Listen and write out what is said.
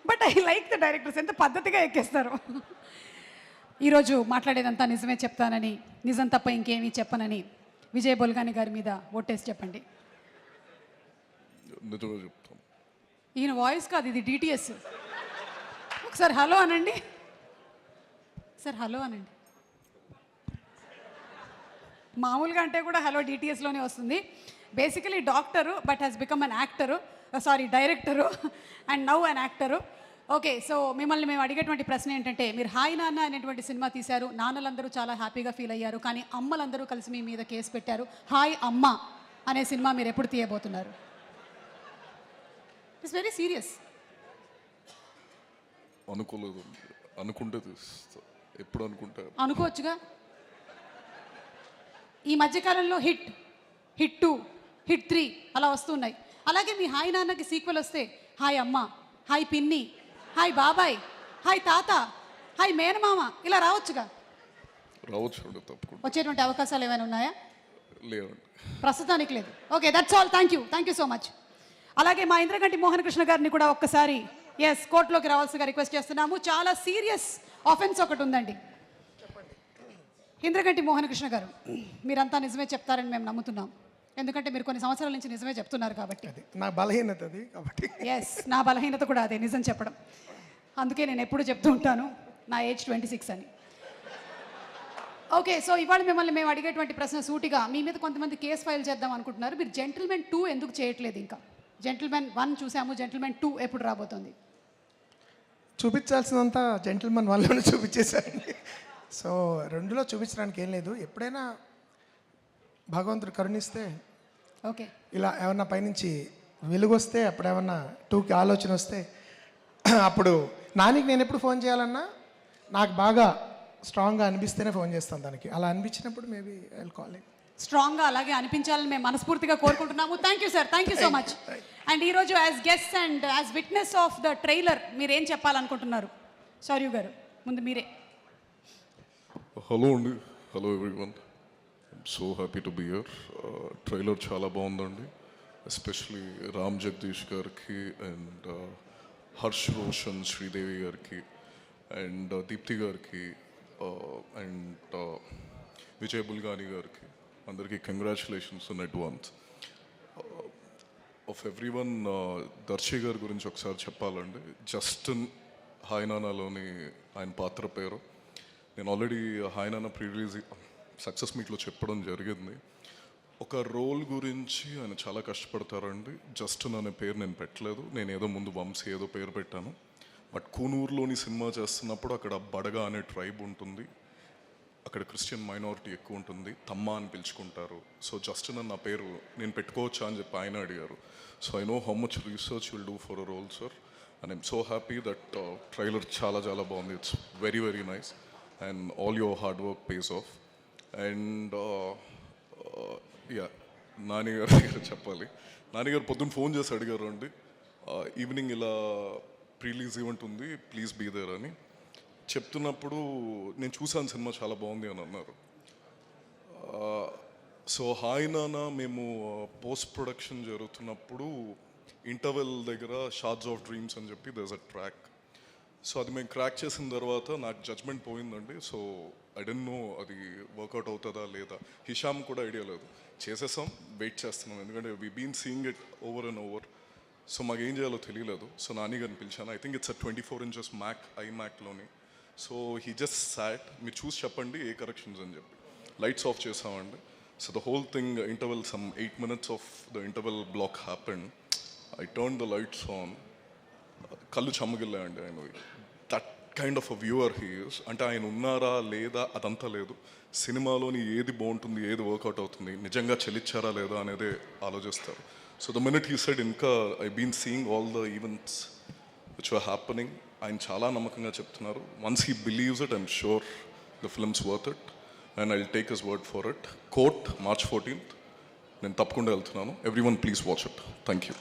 But I like the directors, ఎంత పద్ధతిగా ఎక్కేస్తారు. ఈరోజు మాట్లాడేదంతా నిజమే చెప్తానని, నిజం తప్ప ఇంకేమీ చెప్పనని విజయ్ బొల్గాని గారి మీద ఓటేసి చెప్పండి. నిజమే చెప్తాం. ఈయన వాయిస్ కాదు, ఇది డిటిఎస్. ఒకసారి హలో అనండి సార్, హలో అనండి. మామూలుగా అంటే కూడా హలో డిటిఎస్లోనే వస్తుంది. Basically doctor but has become an actor, sorry director and now an actor. Okay, so మిమ్మల్ని మేము అడిగేటువంటి ప్రశ్న ఏంటంటే, మీరు హాయ్ నాన్న అనేటువంటి సినిమా తీశారు, నాన్నలందరూ చాలా హ్యాపీగా ఫీల్ అయ్యారు, కానీ అమ్మలందరూ కలిసి మీ మీద కేసు పెట్టారు. హాయ్ అమ్మ అనే సినిమా మీరు ఎప్పుడు తీయబోతున్నారు? It's very serious. అనుకోలేదు, అనుకుంటే తీస్తా. ఎప్పుడు అనుకుంటా అనుకోవచ్చుగా. ఈ మధ్యకాలంలో హిట్ 2, హిట్ 3 అలా వస్తున్నాయి. అలాగే మీ హాయ్ నాన్నకి సీక్వెల్ వస్తే హాయ్ అమ్మ, హాయ్ పిన్ని, హాయ్ బాబాయ్, హాయ్ తాత, హాయ్ మేనమామ ఇలా రావచ్చుగా. రావచ్చు అండి, తప్పకుండా. వచ్చేటువంటి అవకాశాలు ఏమైనా ఉన్నాయా? లేవండి, ప్రస్తుతానికి లేదు. Okay, that's all. Thank you so much. అలాగే మా ఇంద్రగంటి మోహన్ కృష్ణ గారిని కూడా ఒక్కసారి కోర్టులోకి రావాల్సిందిగా రిక్వెస్ట్ చేస్తున్నాము. చాలా సీరియస్ ఆఫెన్స్ ఒకటి ఉందండి. ఇంద్రగంటి మోహన్ కృష్ణ గారు, మీరంతా నిజమే చెప్తారని మేము నమ్ముతున్నాం, ఎందుకంటే మీరు కొన్ని సంవత్సరాల నుంచి నిజమే చెప్తున్నారు కాబట్టి. నా బలహీనత అది కాబట్టి. నా బలహీనత కూడా అదే, నిజం చెప్పడం. అందుకే నేను ఎప్పుడు చెప్తూ ఉంటాను నా ఏజ్ 26 అని. ఓకే, సో ఇవాళ మిమ్మల్ని మేము అడిగేటువంటి ప్రశ్న సూటిగా, మీ మీద కొంతమంది కేసు ఫైల్ చేద్దాం అనుకుంటున్నారు. మీరు జెంటిల్మెన్ 2 ఎందుకు చేయట్లేదు? ఇంకా జెంటిల్మెన్ 1 చూసాము, జెంటిల్మెన్ 2 ఎప్పుడు రాబోతుంది? చూపించాల్సినంత జెంటిల్మెన్ 1లోనే చూపించేశారండి. సో 2లో చూపించడానికి ఏం లేదు. ఎప్పుడైనా భగవంతుడు కరుణిస్తే, ఓకే, ఇలా ఏమన్నా పైనుంచి వెలుగు వస్తే, అప్పుడు ఏమన్నా 2కి ఆలోచన వస్తే, అప్పుడు నానికి నేను ఎప్పుడు ఫోన్ చేయాలన్నా నాకు బాగా స్ట్రాంగ్గా అనిపిస్తేనే ఫోన్ చేస్తాను దానికి. అలా అనిపించినప్పుడు maybe I will call it. స్ట్రాంగ్గా అలాగే అనిపించాలని మేము మనస్ఫూర్తిగా కోరుకుంటున్నాము. Thank you sir, thank you so much. And ఈరోజు as guest and as witness of the trailer మీరేం చెప్పాలనుకుంటున్నారు? సౌర్యు గారు, ముందు మీరే. హలో అండి, hello everyone. I'm so happy to be here. Trailer చాలా బాగుందండి, ఎస్పెషలీ రామ్ జగదీష్ గారికి అండ్ హర్ష్ రోషన్, శ్రీదేవి గారికి అండ్ దీప్తి గారికి అండ్ విజయ్ బుల్గాని గారికి అందరికీ congratulations in advance. Of everyone, Darshi గారి గురించి ఒకసారి చెప్పాలండి. జస్టిన్ హాయ్ నానాలోని ఆయన పాత్ర పేరు. నేను ఆల్రెడీ హాయ్ నానా ప్రీ రిలీజ్ సక్సెస్ మీట్లో చెప్పడం జరిగింది. ఒక రోల్ గురించి ఆయన చాలా కష్టపడతారండి. జస్టిన్ అనే పేరు నేను పెట్టలేదు, నేను ఏదో ముందు వంశీ ఏదో పేరు పెట్టాను. బట్ కూనూరులోని సినిమా చేస్తున్నప్పుడు అక్కడ బడగా అనే ట్రైబ్ ఉంటుంది, అక్కడ క్రిస్టియన్ మైనారిటీ ఎక్కువ ఉంటుంది, తమ్మ అని పిలుచుకుంటారు. సో జస్టిన్ అన్న పేరు నేను పెట్టుకోవచ్చా అని చెప్పి ఆయన అడిగారు. So I know how much research will do for a role sir, and I'm so happy that trailer చాలా చాలా బాగుంది. It's very very nice and all your hard work pays off. And yeah, నానిగారి దగ్గర చెప్పాలి. నానిగారు పొద్దున్న phone చేసి అడిగారు అండి, ఈవినింగ్ ఇలా ప్రీలీజ్ ఈవెంట్ ఉంది, ప్లీజ్ బీ దేర్ అని చెప్తున్నప్పుడు నేను చూసాను సినిమా చాలా బాగుంది అని అన్నారు. సో హాయ్ నాన్న మేము పోస్ట్ ప్రొడక్షన్ జరుగుతున్నప్పుడు ఇంటర్వెల్ దగ్గర షార్ట్స్ ఆఫ్ డ్రీమ్స్ అని చెప్పి దర్స్ అ ట్రాక్. సో అది మేము క్రాక్ చేసిన తర్వాత నాకు జడ్జ్మెంట్ పోయిందండి. సో ఐ డోంట్ నో అది వర్కౌట్ అవుతుందా లేదా. హిషామ్ కూడా ఐడియా లేదు. చేసేసాం, వెయిట్ చేస్తున్నాం, ఎందుకంటే we been seeing it over and over. So మాకు ఏం చేయాలో తెలియలేదు. సో నాని గారిని పిలిచాను. I think it's a 24 inches Mac, ఐమ్యాక్లోని. సో హీ జస్ట్ సాట్, మీరు చూసి చెప్పండి ఏ కరెక్షన్స్ అని చెప్పి లైట్స్ ఆఫ్ చేసామండి. So the whole thing interval, some 8 minutes of the interval block happened. I turn the lights on, కళ్ళు చెమ్మగిల్లాయండి ఆయన. That kind of a viewer he is. అంటే ఆయన ఉన్నారా లేదా అదంతా లేదు, సినిమాలోని ఏది బాగుంటుంది, ఏది వర్కౌట్ అవుతుంది, నిజంగా చెల్లించారా లేదా అనేదే ఆలోచిస్తారు. So the minute he said ఇంకా I been seeing all the events which were happening, ఆయన చాలా నమ్మకంగా చెప్తున్నారు. Once he believes it, I'm sure the film's worth it and I will take his word for it. Court March 14th, నేను తప్పకుండా వెళ్తున్నాను. Everyone please watch it. Thank you.